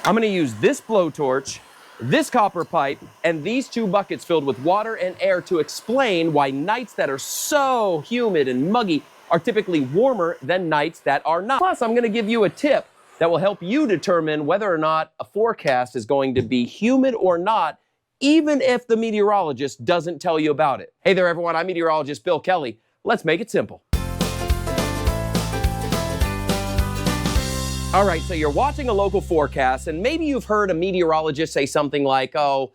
I'm gonna use this blowtorch, this copper pipe, and these two buckets filled with water and air to explain why nights that are so humid and muggy are typically warmer than nights that are not. Plus, I'm gonna give you a tip that will help you determine whether or not a forecast is going to be humid or not, even if the meteorologist doesn't tell you about it. Hey there, everyone. I'm meteorologist Bill Kelly. Let's make it simple. All right, so you're watching a local forecast, and maybe you've heard a meteorologist say something like, oh,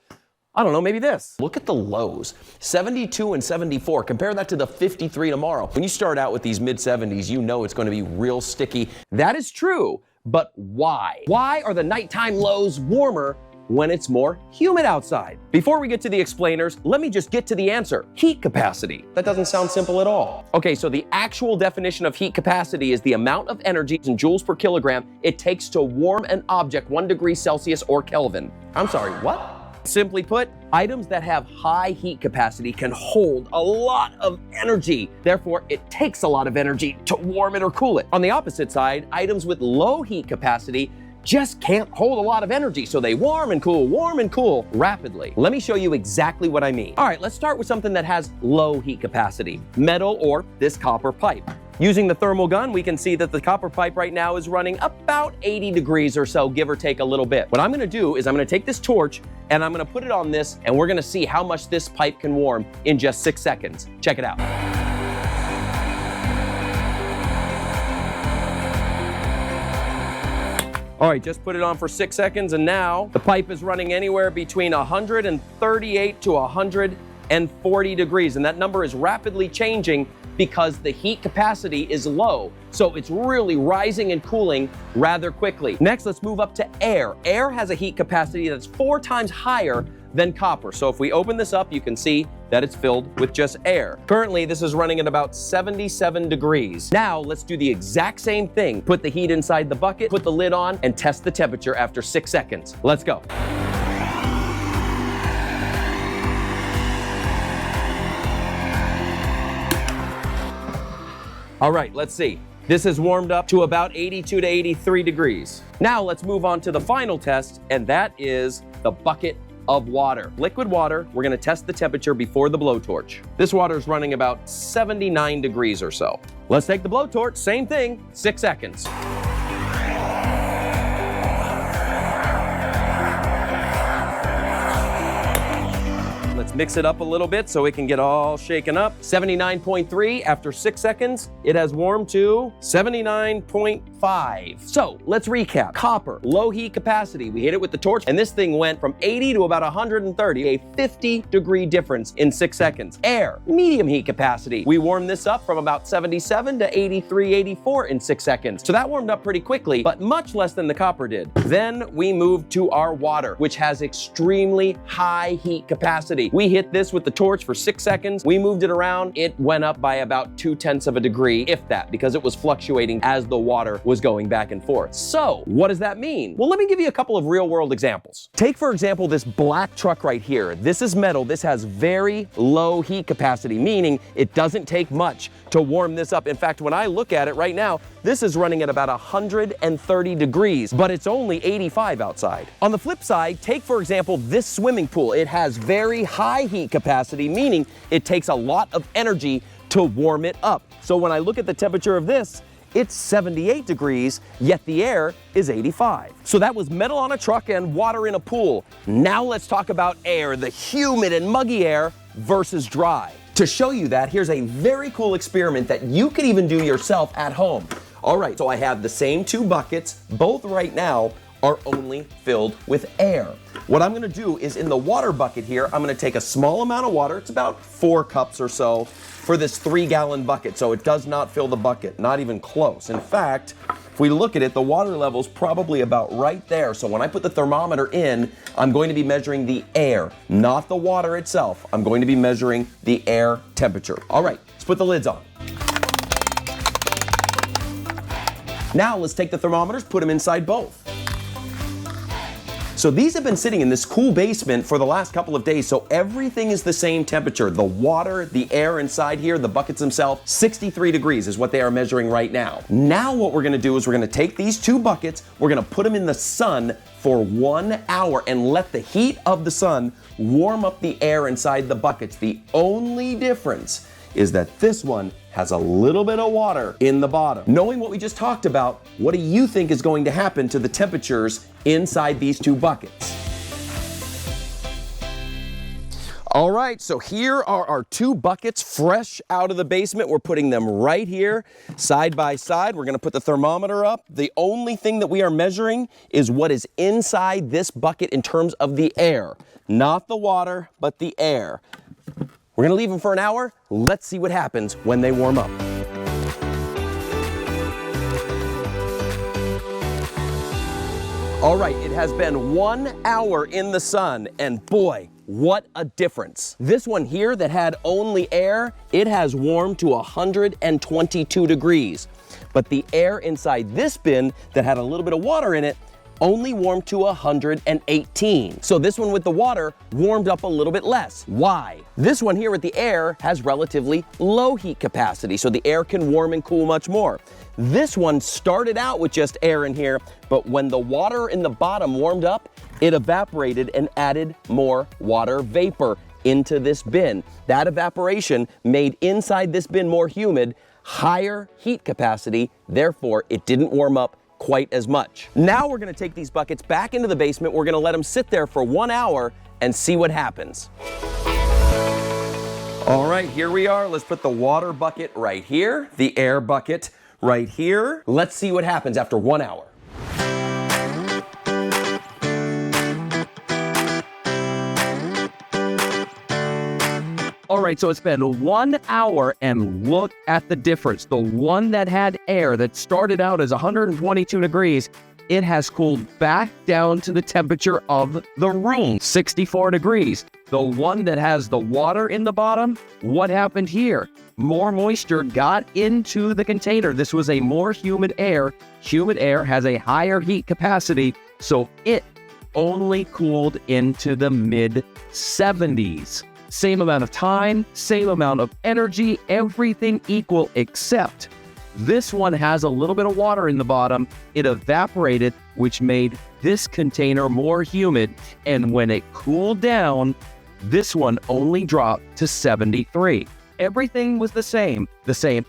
I don't know, maybe this. Look at the lows, 72 and 74. Compare that to the 53 tomorrow. When you start out with these mid-70s, you know it's going to be real sticky. That is true, but why? Why are the nighttime lows warmer when it's more humid outside? Before we get to the explainers, let me just get to the answer. Heat capacity. That doesn't sound simple at all. Okay, so the actual definition of heat capacity is the amount of energy in joules per kilogram it takes to warm an object 1 degree Celsius or Kelvin. I'm sorry, what? Simply put, items that have high heat capacity can hold a lot of energy. Therefore, it takes a lot of energy to warm it or cool it. On the opposite side, items with low heat capacity just can't hold a lot of energy, so they warm and cool rapidly. Let me show you exactly what I mean. All right, let's start with something that has low heat capacity, metal or this copper pipe. Using the thermal gun, we can see that the copper pipe right now is running about 80 degrees or so, give or take a little bit. What I'm gonna do is I'm gonna take this torch and I'm gonna put it on this, and we're gonna see how much this pipe can warm in just 6 seconds. Check it out. All right, just put it on for 6 seconds, and now the pipe is running anywhere between 138 to 140 degrees, and that number is rapidly changing because the heat capacity is low, so it's really rising and cooling rather quickly. Next, let's move up to air. Air has a heat capacity that's 4 times higher than copper. So if we open this up, you can see that it's filled with just air. Currently, this is running at about 77 degrees. Now, let's do the exact same thing. Put the heat inside the bucket, put the lid on, and test the temperature after 6 seconds. Let's go. All right, let's see. This has warmed up to about 82 to 83 degrees. Now let's move on to the final test, and that is the bucket of water. Liquid water, we're gonna test the temperature before the blowtorch. This water is running about 79 degrees or so. Let's take the blowtorch, same thing, 6 seconds. Let's mix it up a little bit so it can get all shaken up. 79.3, after 6 seconds, it has warmed to 79.5. So let's recap. Copper, low heat capacity. We hit it with the torch, and this thing went from 80 to about 130, a 50-degree difference in 6 seconds. Air, medium heat capacity. We warmed this up from about 77 to 83, 84 in 6 seconds. So that warmed up pretty quickly, but much less than the copper did. Then we moved to our water, which has extremely high heat capacity. We hit this with the torch for 6 seconds. We moved it around. It went up by about 0.2 of a degree, if that, because it was fluctuating as the water was going back and forth. So what does that mean? Well, let me give you a couple of real world examples. Take, for example, this black truck right here. This is metal. This has very low heat capacity, meaning it doesn't take much to warm this up. In fact, when I look at it right now, this is running at about 130 degrees, but it's only 85 outside. On the flip side, take, for example, this swimming pool. It has very high heat capacity, meaning it takes a lot of energy to warm it up. So when I look at the temperature of this, it's 78 degrees, yet the air is 85. So that was metal on a truck and water in a pool. Now let's talk about air, the humid and muggy air versus dry. To show you that, here's a very cool experiment that you could even do yourself at home. All right, so I have the same 2 buckets. Both right now are only filled with air. What I'm gonna do is in the water bucket here, I'm gonna take a small amount of water, it's about 4 cups or so, for this 3-gallon bucket, so it does not fill the bucket, not even close. In fact, if we look at it, the water level's probably about right there. So when I put the thermometer in, I'm going to be measuring the air, not the water itself. I'm going to be measuring the air temperature. All right, let's put the lids on. Now let's take the thermometers, put them inside both. So these have been sitting in this cool basement for the last couple of days, so everything is the same temperature. The water, the air inside here, the buckets themselves, 63 degrees is what they are measuring right now. Now what we're gonna do is we're gonna take these 2 buckets, we're gonna put them in the sun for 1 hour and let the heat of the sun warm up the air inside the buckets. The only difference is that this one has a little bit of water in the bottom. Knowing what we just talked about, what do you think is going to happen to the temperatures inside these two buckets? All right, so here are our two buckets fresh out of the basement. We're putting them right here, side by side. We're gonna put the thermometer up. The only thing that we are measuring is what is inside this bucket in terms of the air. Not the water, but the air. We're gonna leave them for an hour. Let's see what happens when they warm up. All right, it has been 1 hour in the sun, and boy, what a difference. This one here that had only air, it has warmed to 122 degrees. But the air inside this bin that had a little bit of water in it only warmed to 118. So this one with the water warmed up a little bit less. Why? This one here with the air has relatively low heat capacity, so the air can warm and cool much more. This one started out with just air in here, but when the water in the bottom warmed up, it evaporated and added more water vapor into this bin. That evaporation made inside this bin more humid, higher heat capacity, therefore it didn't warm up quite as much. Now we're gonna take these buckets back into the basement. We're gonna let them sit there for 1 hour and see what happens. All right, here we are. Let's put the water bucket right here, the air bucket right here. Let's see what happens after 1 hour. All right, so it's been 1 hour and look at the difference. The one that had air that started out as 122 degrees, it has cooled back down to the temperature of the room, 64 degrees. The one that has the water in the bottom, what happened here? More moisture got into the container. This was a more humid air. Humid air has a higher heat capacity, so it only cooled into the mid-70s. Same amount of time, same amount of energy, everything equal, except this one has a little bit of water in the bottom. It evaporated, which made this container more humid. And when it cooled down, this one only dropped to 73. Everything was the same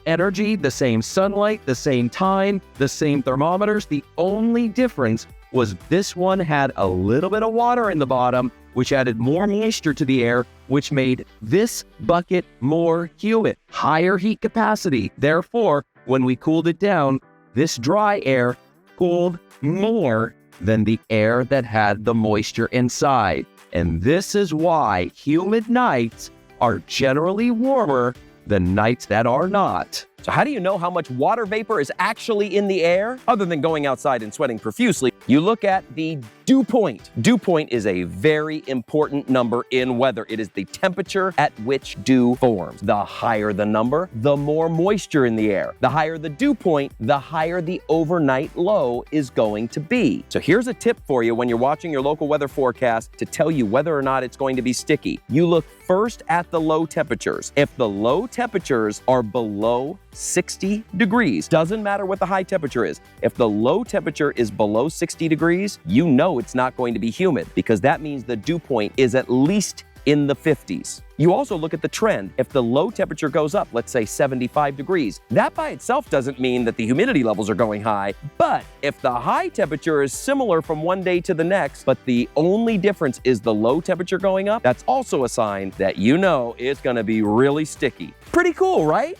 energy, the same sunlight, the same time, the same thermometers. The only difference was this one had a little bit of water in the bottom, which added more moisture to the air, which made this bucket more humid, higher heat capacity. Therefore, when we cooled it down, this dry air cooled more than the air that had the moisture inside. And this is why humid nights are generally warmer than nights that are not. So how do you know how much water vapor is actually in the air? Other than going outside and sweating profusely, you look at the dew point. Dew point is a very important number in weather. It is the temperature at which dew forms. The higher the number, the more moisture in the air. The higher the dew point, the higher the overnight low is going to be. So here's a tip for you when you're watching your local weather forecast to tell you whether or not it's going to be sticky. You look first at the low temperatures. If the low temperatures are below 60 degrees, doesn't matter what the high temperature is. If the low temperature is below 60 degrees, you know it's not going to be humid because that means the dew point is at least in the 50s. You also look at the trend. If the low temperature goes up, let's say 75 degrees, that by itself doesn't mean that the humidity levels are going high. But if the high temperature is similar from one day to the next, but the only difference is the low temperature going up, that's also a sign that you know it's gonna be really sticky. Pretty cool, right?